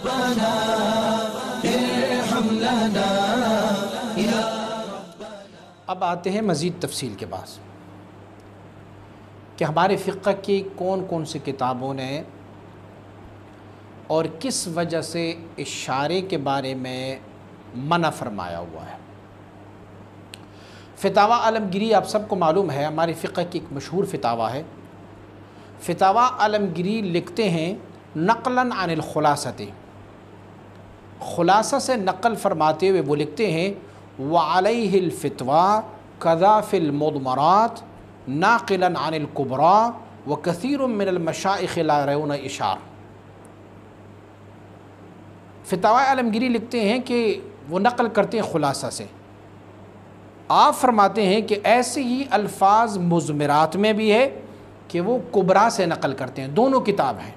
ربنا ارحم لنا یا۔ اب آتے ہیں مزید تفصیل کے بعد کہ ہمارے فقہ کی کون کون سی کتابوں نے اور کس وجہ سے اشارے کے بارے میں منع فرمایا ہوا ہے۔ فتاوی عالمگیری آپ سب کو معلوم ہے، ہماری فقہ کی ایک مشہور فتاوی ہے۔ فتاوی عالمگیری لکھتے ہیں نقلاً عن الخلاصۃ، خلاصہ سے نقل فرماتے ہوئے وہ لکھتے ہیں وعلیہ الفتویٰ کذا فی المضمرات ناقلاً عن الکبریٰ وکثیر من المشائخ لا یرون اشار۔ فتاوی عالمگیری لکھتے ہیں کہ وہ نقل کرتے ہیں خلاصہ سے، آپ فرماتے ہیں کہ ایسے ہی الفاظ مضمرات میں بھی ہے کہ وہ کبریٰ سے نقل کرتے ہیں، دونوں کتاب ہیں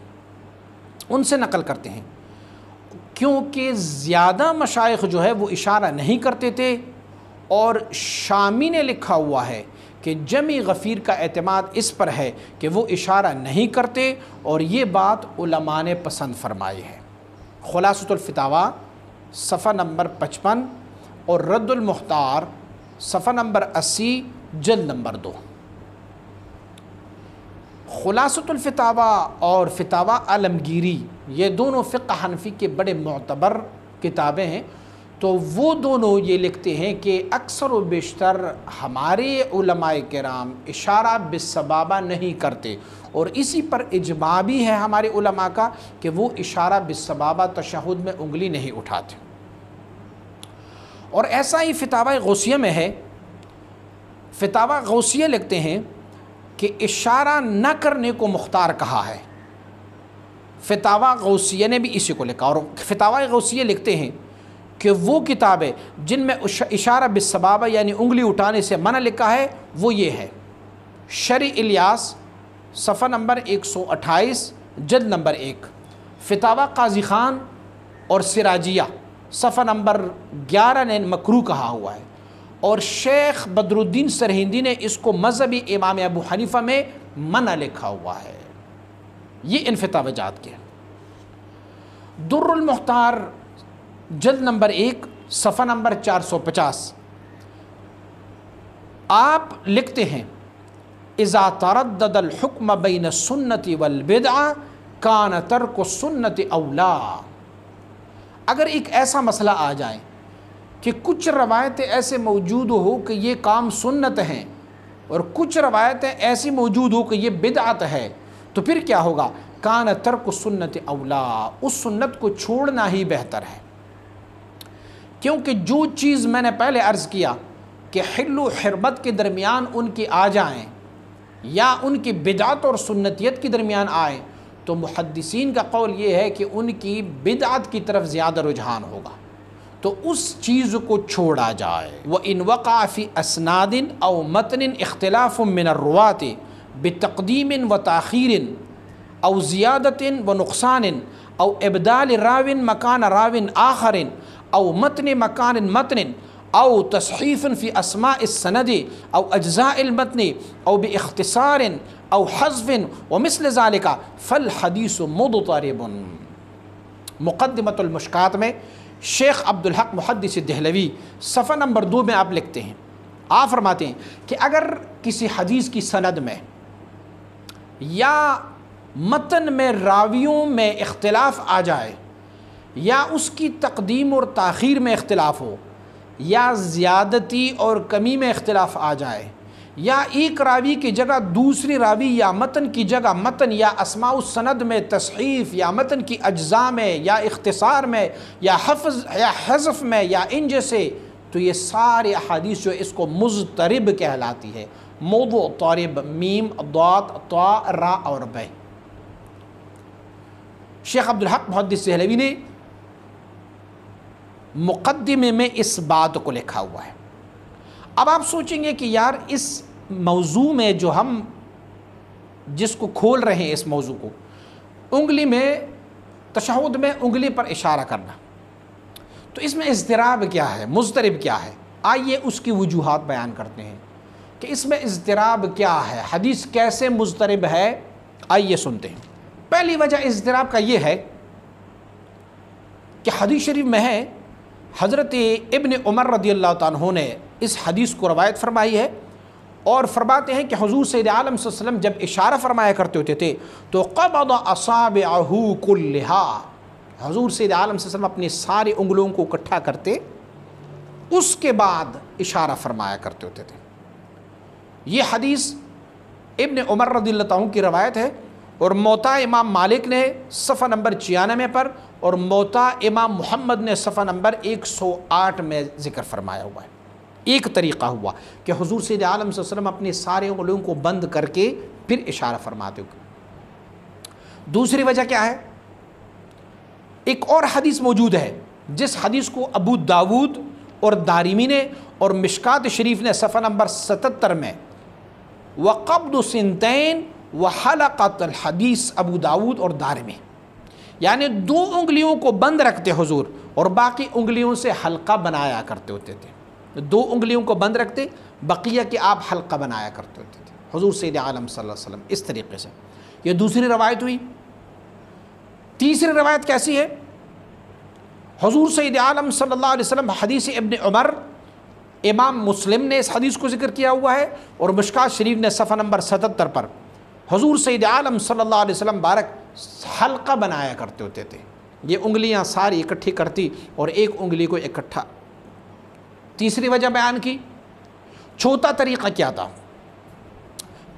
ان سے نقل کرتے ہیں، کیونکہ زیادہ مشائخ جو ہے وہ اشارہ نہیں کرتے تھے، اور شامی نے لکھا ہوا ہے کہ جمی غفیر کا اعتماد اس پر ہے کہ وہ اشارہ نہیں کرتے، اور یہ بات علماء نے پسند فرمائی ہے۔ خلاصۃ الفتاویٰ صفحہ نمبر 55 اور رد المختار صفحہ نمبر 80 جلد نمبر 2۔ خلاصۃ الفتاویٰ اور فتاوی عالمگیری یہ دونوں فقہ حنفی کے بڑے معتبر کتابیں ہیں، تو وہ دونوں یہ لکھتے ہیں کہ اکثر و بیشتر ہمارے علماء کرام اشارہ بالسبابہ نہیں کرتے، اور اسی پر اجماع بھی ہے ہمارے علماء کا کہ وہ اشارہ بالسبابہ تشہد میں انگلی نہیں اٹھاتے۔ اور ایسا ہی فتاوی غوثیہ میں ہے، فتاوی غوثیہ لکھتے ہیں کہ اشارہ نہ کرنے کو مختار کہا ہے۔ فتاوی غوثیہ نے بھی اسی کو لکھا، اور فتاوی غوثیہ لکھتے ہیں کہ وہ کتابیں جن میں اشارہ بالسبابہ یعنی انگلی اٹھانے سے منع لکھا ہے وہ یہ ہے شرع الیاس صفحہ نمبر 128 جلد نمبر 1، فتاوی قاضی خان اور سراجیہ صفحہ نمبر 11 نے مکروہ کہا ہوا ہے، اور شیخ بدر الدین سرہندی نے اس کو مذہبی امام ابو حنیفہ میں منع لکھا ہوا ہے۔ یہ ان فتاوی جات کے در المختار جلد نمبر 1 صفحہ نمبر 450 آپ لکھتے ہیں اذا تردد الحکم بین السنت والبدعہ کان ترک السنت اولا۔ اگر ایک ایسا مسئلہ آ جائے کہ کچھ روایتیں ایسے موجود ہو کہ یہ کام سنت ہیں، اور کچھ روایتیں ایسی موجود ہو کہ یہ بدعت ہے، تو پھر کیا ہوگا؟ کان ترک السنت اولا، اس سنت کو چھوڑنا ہی بہتر ہے، کیونکہ جو چیز میں نے پہلے عرض کیا کہ حل و حرمت کے درمیان ان کی آ جائیں یا ان کی بدعت اور سنتیت کے درمیان آئیں، تو محدثین کا قول یہ ہے کہ ان کی بدعت کی طرف زیادہ رجحان ہوگا، تو اس چیز کو چھوڑا جائے۔ وَإِنْ وَقَعَ فِي أَسْنَادٍ أَوْ مَتْنٍ اخْتِلَافٌ مِّنَ الرُّوَاةِ بِتَقْدِيمٍ وَتَأْخِيرٍ أَوْ زِيَادَةٍ وَنُقْصَانٍ أَوْ إِبْدَالِ رَاوٍ مَكَانَ رَاوٍ آخَرٍ أَوْ مَتْنِ مَكَانٍ مَتْنٍ أو تصحیف فی اسماء السند او اجزاء المتن او باختصار او حذف ومثل ذلك فالحدیث مضطرب۔ مقدمۃ المشکات میں شیخ عبدالحق محدث دہلوی صفحہ نمبر 2 میں آپ لکھتے ہیں، آپ فرماتے ہیں کہ اگر کسی حدیث کی سند میں یا متن میں راویوں میں اختلاف آ جائے، یا اس کی تقدیم اور تاخیر میں اختلاف ہو، یا زیادتی اور کمی میں اختلاف آ جائے، یا ایک راوی کی جگہ دوسری راوی، یا متن کی جگہ متن، یا اسماء السند میں تصحیف، یا متن کی اجزاء میں، یا اختصار میں، یا حذف میں، یا ان جیسے، تو یہ سارے احادیث جو اس کو مضطرب کہلاتی ہے۔ مضطرب، میم ضاد طا را اور بے۔ شیخ عبدالحق محدث دہلوی نے مقدمے میں اس بات کو لکھا ہوا ہے۔ اب آپ سوچیں گے کہ یار اس موضوع میں جو ہم جس کو کھول رہے ہیں، اس موضوع کو، انگلی میں تشہد میں انگلی پر اشارہ کرنا، تو اس میں اضطراب کیا ہے، مضطرب کیا ہے؟ آئیے اس کی وجوہات بیان کرتے ہیں کہ اس میں اضطراب کیا ہے، حدیث کیسے مضطرب ہے۔ آئیے سنتے ہیں۔ پہلی وجہ اضطراب کا یہ ہے کہ حدیث شریف میں ہے حضرت ابن عمر رضی اللہ تعالیٰ عنہ نے اس حدیث کو روایت فرمائی ہے اور فرماتے ہیں کہ حضور سید عالم صلی اللہ علیہ وسلم جب اشارہ فرمایا کرتے ہوتے تھے تو قبض اصابعہ کلہا، حضور سید عالم صلی اللہ علیہ وسلم اپنی ساری انگلیوں کو اکٹھا کرتے، اس کے بعد اشارہ فرمایا کرتے ہوتے تھے۔ یہ حدیث ابن عمر رضی اللہ عنہ کی روایت ہے اور موطا امام مالک نے صفحہ نمبر 96 پر اور موطا امام محمد نے صفحہ نمبر 108 میں ذکر فرمایا ہوا ہے۔ ایک طریقہ ہوا کہ حضور سید عالم صلی اللہ علیہ وسلم اپنے سارے انگلیوں کو بند کر کے پھر اشارہ فرماتے ہوئے۔ دوسری وجہ کیا ہے؟ ایک اور حدیث موجود ہے جس حدیث کو ابو داود اور دارمی نے اور مشکات شریف نے صفحہ نمبر 77 میں وقبض سنتین وحلقۃ الحدیث ابو داود اور دارمی، یعنی 2 انگلیوں کو بند رکھتے حضور اور باقی انگلیوں سے حلقہ بنایا کرتے ہوتے تھے۔ 2 انگلیوں کو بند رکھتے، بقیہ کے آپ حلقہ بنایا کرتے ہوتے تھے حضور سید عالم صلی اللہ علیہ وسلم، اس طریقے سے۔ یہ دوسری روایت ہوئی۔ تیسری روایت کیسی ہے؟ حضور سید عالم صلی اللہ علیہ وسلم، حدیث ابن عمر، امام مسلم نے اس حدیث کو ذکر کیا ہوا ہے اور مشکات شریف نے صفحہ نمبر 77 پر حضور سید عالم صلی اللہ علیہ وسلم بارک حلقہ بنایا کرتے ہوتے تھے، یہ انگلیاں ساری اکٹھی کرتی اور ایک انگلی کو اکٹھا۔ تیسری وجہ بیان کی۔ چوتھا طریقہ کیا تھا؟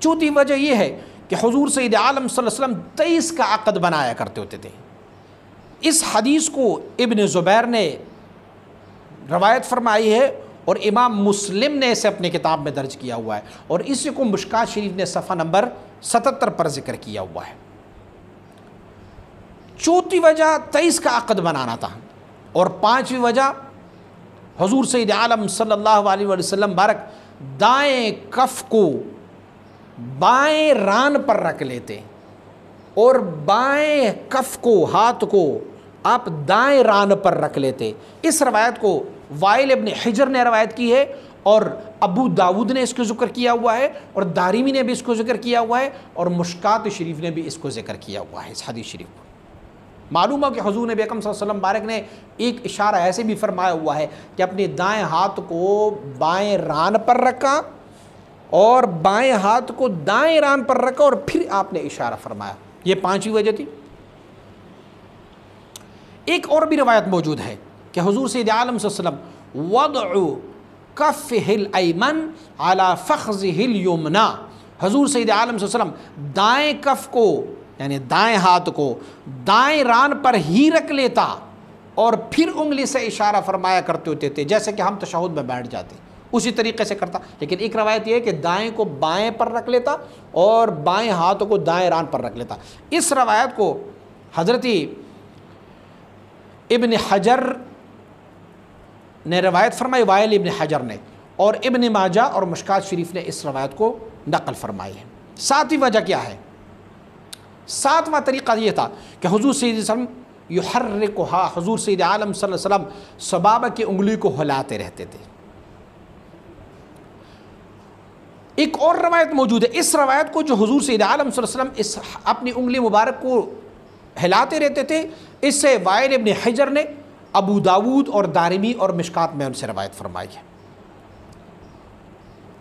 چوتھی وجہ یہ ہے کہ حضور سید عالم صلی اللہ علیہ وسلم 23 کا عقد بنایا کرتے ہوتے تھے۔ اس حدیث کو ابن زبیر نے روایت فرمائی ہے اور امام مسلم نے اسے اپنی کتاب میں درج کیا ہوا ہے اور اسی کو مشکات شریف نے صفحہ نمبر 77 پر ذکر کیا ہوا ہے۔ چوتھی وجہ 23 کا عقد بنانا تھا اور 5ویں وجہ حضور سید عالم صلی اللہ علیہ وسلم بارک دائیں کف کو بائیں ران پر رکھ لیتے اور بائیں کف کو، ہاتھ کو آپ دائیں ران پر رکھ لیتے۔ اس روایت کو وائل ابن حجر نے روایت کی ہے اور ابو داود نے اس کو ذکر کیا ہوا ہے اور دارمی نے بھی اس کو ذکر کیا ہوا ہے اور مشکات شریف نے بھی اس کو ذکر کیا ہوا ہے۔ اس حدیث شریف کو معلوم ہے کہ حضور نبی اکرم صلی اللہ علیہ وسلم بارک نے ایک اشارہ ایسے بھی فرمایا ہوا ہے کہ اپنے دائیں ہاتھ کو بائیں ران پر رکھا اور بائیں ہاتھ کو دائیں ران پر رکھا اور پھر آپ نے اشارہ فرمایا۔ یہ 5ویں وجہ تھی۔ ایک اور بھی روایت موجود ہے کہ حضور سید عالم صلی اللہ علیہ وسلم وضع کفہ الایمن علی فخذہ الیمنی، حضور سید عالم صلی اللہ علیہ وسلم دائیں کف کو یعنی دائیں ہاتھ کو دائیں ران پر ہی رکھ لیتا اور پھر انگلی سے اشارہ فرمایا کرتے ہوتے تھے، جیسے کہ ہم تشہد میں بیٹھ جاتے اسی طریقے سے کرتا۔ لیکن ایک روایت یہ ہے کہ دائیں کو بائیں پر رکھ لیتا اور بائیں ہاتھ کو دائیں ران پر رکھ لیتا۔ اس روایت کو حضرت ابن حجر نے روایت فرمائی، وائل ابن حجر نے، اور ابن ماجہ اور مشکات شریف نے اس روایت کو نقل فرمائی ہے۔ 7ویں وجہ کیا ہے؟ 7واں طریقہ یہ تھا کہ حضور سید وسلم یحرکھا، حضور سید عالم صلی اللہ علیہ وسلم سبابہ کی انگلی کو ہلاتے رہتے تھے۔ ایک اور روایت موجود ہے، اس روایت کو جو حضور سید عالم صلی اللہ علیہ وسلم اپنی انگلی مبارک کو ہلاتے رہتے تھے، اس سے وائل ابن حجر نے ابو داود اور دارمی اور مشکات میں ان سے روایت فرمائی ہے۔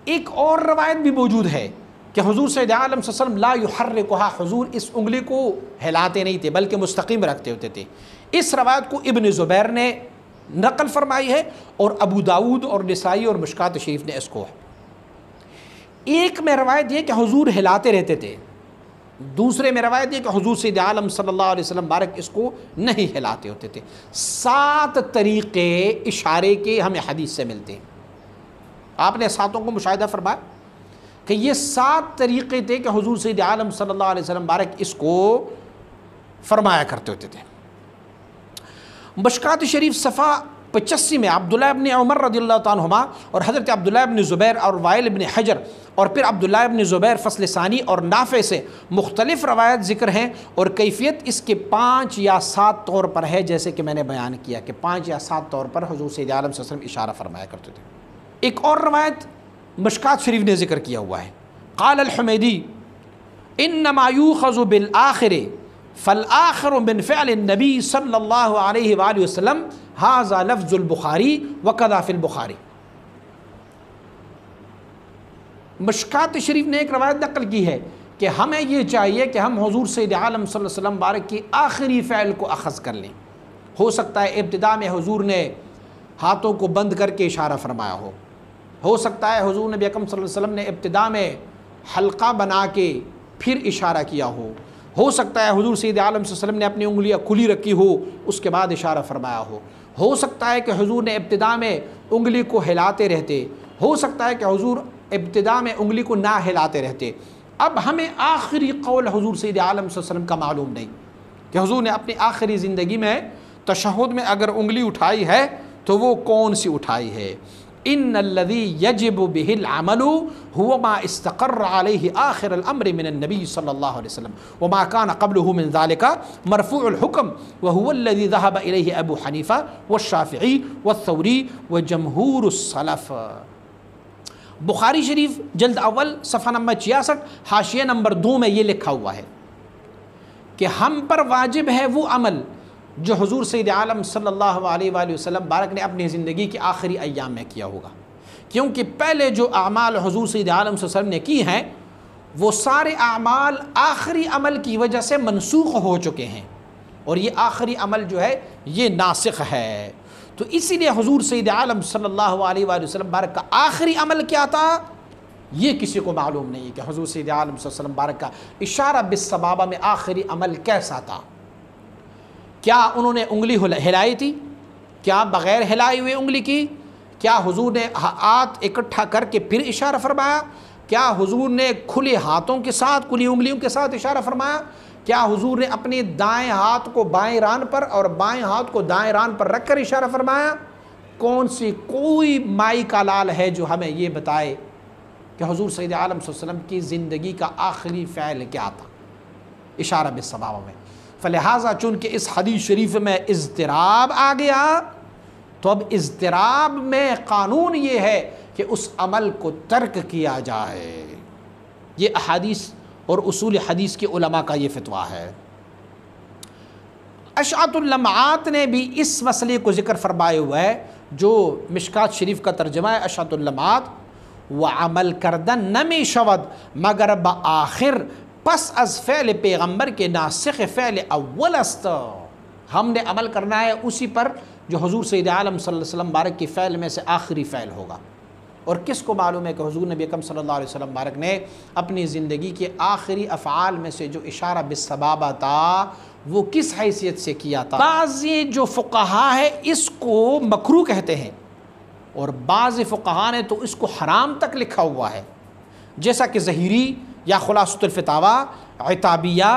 ایک اور روایت بھی موجود ہے کہ حضور سید عالم صلی اللہ علیہ وسلم لا یحرکھا، حضور اس انگلی کو ہلاتے نہیں تھے بلکہ مستقیم رکھتے ہوتے تھے۔ اس روایت کو ابن زبیر نے نقل فرمائی ہے اور ابو داود اور نسائی اور مشکات شریف نے اس کو ہے۔ ایک میں روایت یہ کہ حضور ہلاتے رہتے تھے، دوسرے میں روایت یہ کہ حضور سید عالم صلی اللہ علیہ وسلم بارک اس کو نہیں ہلاتے ہوتے تھے۔ 7 طریقے اشارے کے ہمیں حدیث سے ملتے ہیں۔ آپ نے 7 کو مشاہدہ فرمایا کہ یہ 7 طریقے تھے کہ حضور سید عالم صلی اللہ علیہ وسلم بارک اس کو فرمایا کرتے ہوتے تھے۔ مشکات شریف صفحہ 85 میں عبداللہ ابن عمر رضی اللہ تعالیٰ عنہما اور حضرت عبداللہ ابن زبیر اور وائل ابن حجر اور پھر عبداللہ ابن زبیر فصل ثانی اور نافع سے مختلف روایت ذکر ہیں اور کیفیت اس کے 5 یا 7 طور پر ہے، جیسے کہ میں نے بیان کیا کہ 5 یا 7 طور پر حضور سید عالم صلی اللہ علیہ وسلم اشارہ فرمایا کرتے تھے۔ ایک اور روایت مشکات شریف نے ذکر کیا ہوا ہے، قال الحمیدی انما یوخذ بالآخر فالآخر من فعل النبی صلی اللہ علیہ وآلہ وسلم ھذا لفظ البخاری وکذا فی البخاری۔ مشکات شریف نے ایک روایت نقل کی ہے کہ ہمیں یہ چاہیے کہ ہم حضور سید عالم صلی اللہ علیہ وسلم بارک کی آخری فعل کو اخذ کر لیں۔ ہو سکتا ہے ابتدا میں حضور نے ہاتھوں کو بند کر کے اشارہ فرمایا ہو سکتا ہے حضور نبی اکرم صلی اللہ علیہ وسلم نے ابتدا میں حلقہ بنا کے پھر اشارہ کیا ہو سکتا ہے حضور سید عالم صلی اللہ علیہ وسلم نے اپنی انگلیاں کھلی رکھی اس کے بعد اشارہ فرمایا ہو سکتا ہے کہ حضور نے ابتدا میں انگلی کو ہلاتے رہتے، ہو سکتا ہے کہ حضور ابتدا میں انگلی کو نہ ہلاتے رہتے۔ اب ہمیں آخری قول حضور سید عالم صلی اللہ علیہ وسلم کا معلوم نہیں کہ حضور نے اپنی آخری زندگی میں تشہد میں اگر انگلی اٹھائی ہے تو وہ کون سی اٹھائی ہے۔ ان الذی یجب بہ العمل هو ما استقر علیہ آخر الامر من النبی صلی اللہ علیہ وسلم وما كان قبله من ذلك مرفوع الحکم وهو الذی ذهب الیہ ابو حنیفہ والشافعی والثوری وجمہور السلف۔ بخاری شریف جلد اول صفحہ نمبر 66 حاشیہ نمبر 2 میں یہ لکھا ہوا ہے کہ ہم پر واجب ہے وہ عمل جو حضور سید عالم صلی اللہ علیہ وآلہ وسلم بارک نے اپنی زندگی کے آخری ایام میں کیا ہوگا، کیونکہ پہلے جو اعمال حضور سید عالم صلی اللہ علیہ وسلم نے کی ہیں وہ سارے اعمال آخری عمل کی وجہ سے منسوخ ہو چکے ہیں، اور یہ آخری عمل جو ہے یہ ناسخ ہے۔ تو اسی لیے حضور سید عالم صلی اللہ علیہ وآلہ وسلم بارک کا آخری عمل کیا تھا یہ کسی کو معلوم نہیں کہ حضور سید عالم صلی اللہ علیہ وسلم بارک کا اشارہ بالسبابہ میں آخری عمل کیسا تھا۔ کیا انہوں نے انگلی ہلائی تھی؟ کیا بغیر ہلائی ہوئے انگلی کی؟ کیا حضور نے ہاتھ اکٹھا کر کے پھر اشارہ فرمایا؟ کیا حضور نے کھلے ہاتھوں کے ساتھ کھلی انگلیوں کے ساتھ اشارہ فرمایا؟ کیا حضور نے اپنے دائیں ہاتھ کو بائیں ران پر اور بائیں ہاتھ کو دائیں ران پر رکھ کر اشارہ فرمایا؟ کوئی مائی کا لال ہے جو ہمیں یہ بتائے کہ حضور سید عالم صلی اللہ علیہ وسلم کی زندگی کا آخری فعل کیا تھا اشارہ بالسبابہ میں؟ فلہذا چونکہ اس حدیث شریف میں اضطراب آ گیا تو اب اضطراب میں قانون یہ ہے کہ اس عمل کو ترک کیا جائے۔ یہ احادیث اور اصول حدیث کے علماء کا یہ فتویٰ ہے۔ اشعۃ اللمعات نے بھی اس مسئلے کو ذکر فرمائے ہوا ہے، جو مشکات شریف کا ترجمہ ہے اشعۃ اللمعات، وعمل کردن نمی شود مگر بآخر پس از فعل پیغمبر کے ناسخ فعل اول است۔ ہم نے عمل کرنا ہے اسی پر جو حضور سید عالم صلی اللہ علیہ وسلم بارک کی فعل میں سے آخری فعل ہوگا۔ اور کس کو معلوم ہے کہ حضور نبی اکرم صلی اللہ علیہ وسلم بارک نے اپنی زندگی کے آخری افعال میں سے جو اشارہ بالسبابہ تھا وہ کس حیثیت سے کیا تھا؟ بعضی جو فقہا ہے اس کو مکروہ کہتے ہیں اور بعض فقہا نے تو اس کو حرام تک لکھا ہوا ہے، جیسا کہ ظہیری یا خلاصۃ الفتاویٰ، عتابیہ،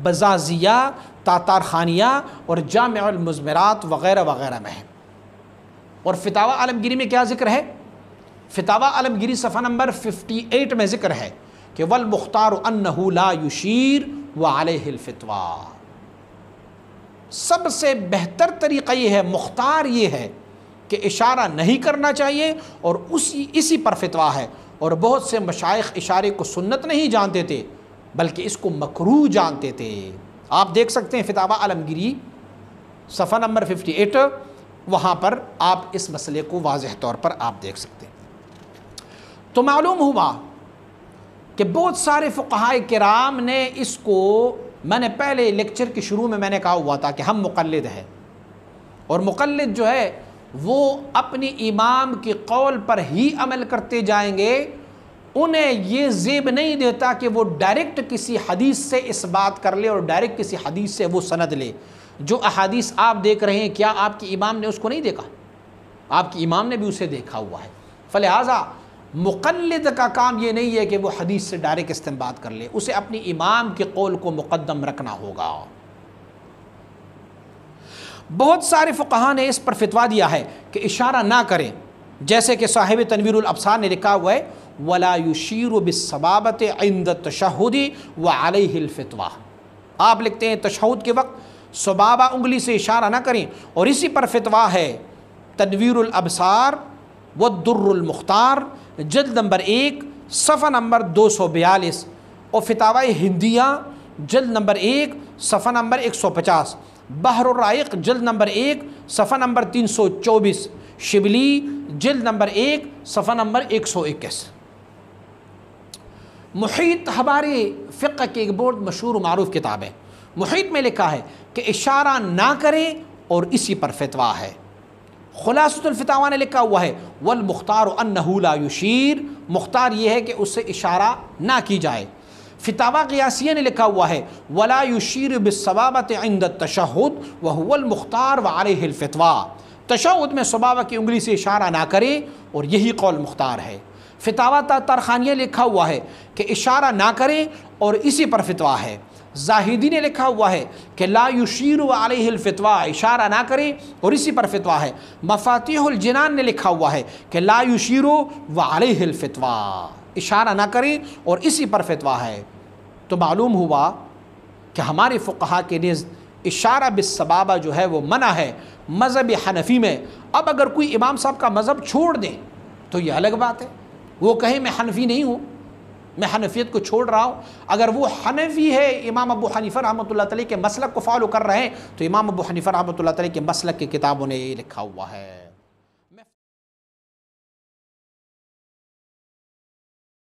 بزازیہ، تاتار خانیہ اور جامع المزمرات وغیرہ وغیرہ میں ہے۔ اور فتاویٰ عالمگیری میں کیا ذکر ہے؟ فتاویٰ عالمگیری صفحہ نمبر 58 میں ذکر ہے کہ والمختار انہ لا یشیر وعلیہ الفتویٰ۔ سب سے بہتر طریقہ یہ ہے، مختار یہ ہے کہ اشارہ نہیں کرنا چاہیے اور اسی پر فتویٰ ہے۔ اور بہت سے مشائخ اشارے کو سنت نہیں جانتے تھے بلکہ اس کو مکروہ جانتے تھے۔ آپ دیکھ سکتے ہیں فتاویٰ عالمگیری صفحہ نمبر 58، وہاں پر آپ اس مسئلے کو واضح طور پر آپ دیکھ سکتے ہیں۔ تو معلوم ہوا کہ بہت سارے فقہاء کرام نے اس کو، میں نے پہلے لیکچر کے شروع میں نے کہا ہوا تھا کہ ہم مقلد ہیں، اور مقلد جو ہے وہ اپنی امام کے قول پر ہی عمل کرتے جائیں گے، انہیں یہ زیب نہیں دیتا کہ وہ ڈائریکٹ کسی حدیث سے اس بات کر لے اور ڈائریکٹ کسی حدیث سے وہ سند لے۔ جو احادیث آپ دیکھ رہے ہیں کیا آپ کی امام نے اس کو نہیں دیکھا؟ آپ کی امام نے بھی اسے دیکھا ہوا ہے۔ فلہذا مقلد کا کام یہ نہیں ہے کہ وہ حدیث سے ڈائریکٹ استنباط کر لے، اسے اپنی امام کے قول کو مقدم رکھنا ہوگا۔ بہت سارے فقہاء نے اس پر فتویٰ دیا ہے کہ اشارہ نہ کریں، جیسے کہ صاحب تنویر الابصار نے لکھا ہوا ہے وَلَا يُشِيرُ بِالسَّبَابَةِ عِنْدَ التَّشَهُّدِ وَعَلَيْهِ الْفِتْوَةِ۔ آپ لکھتے ہیں تشہد کے وقت سبابہ انگلی سے اشارہ نہ کریں، اور اسی پر فتویٰ ہے تنویر الابصار والدر المختار جلد نمبر 1 صفحہ نمبر 242، اور فتاوی ہندیہ جلد نمبر 1 صفحہ نمبر 150، بحر الرائق جلد نمبر 1 صفحہ نمبر 324، شبلی جلد نمبر 1 صفحہ نمبر 121۔ محیط ہمارے فقہ کی ایک بہت مشہور و معروف کتاب ہے، محیط میں لکھا ہے کہ اشارہ نہ کریں اور اسی پر فتویٰ ہے۔ خلاصۃ الفتاویٰ نے لکھا ہوا ہے والمختار انہ لا یشیر، مختار یہ ہے کہ اس سے اشارہ نہ کی جائے۔ فتاویٰ قیاسیہ نے لکھا ہوا ہے ولا یشیر بالصبابۃ عند التشہد وہو المختار وعلیہ الفتویٰ، تشہد میں صبابہ کی انگلی سے اشارہ نہ کرے اور یہی قول مختار ہے۔ فتاویٰ ترخانیہ لکھا ہوا ہے کہ اشارہ نہ کریں اور اسی پر فتویٰ ہے۔ زاہدی نے لکھا ہوا ہے کہ لا یشیر علیہ الفتویٰ، اشارہ نہ کریں اور اسی پر فتویٰ ہے۔ مفاتیح الجنان نے لکھا ہوا ہے کہ لا یشیر علیہ الفتویٰ، اشارہ نہ کریں اور اسی پر فتویٰ ہے۔ تو معلوم ہوا کہ ہمارے فقہا کے نزد اشارہ بالسبابہ جو ہے وہ منع ہے مذہب حنفی میں۔ اب اگر کوئی امام صاحب کا مذہب چھوڑ دیں تو یہ الگ بات ہے، وہ کہے میں حنفی نہیں ہوں، میں حنفیت کو چھوڑ رہا ہوں۔ اگر وہ حنفی ہے، امام ابو حنیفہ رحمۃ اللہ تعالی کے مسلک کو فالو کر رہے ہیں، تو امام ابو حنیفہ رحمۃ اللہ تعالی کے مسلک کی کتابوں نے یہ لکھا ہوا ہے۔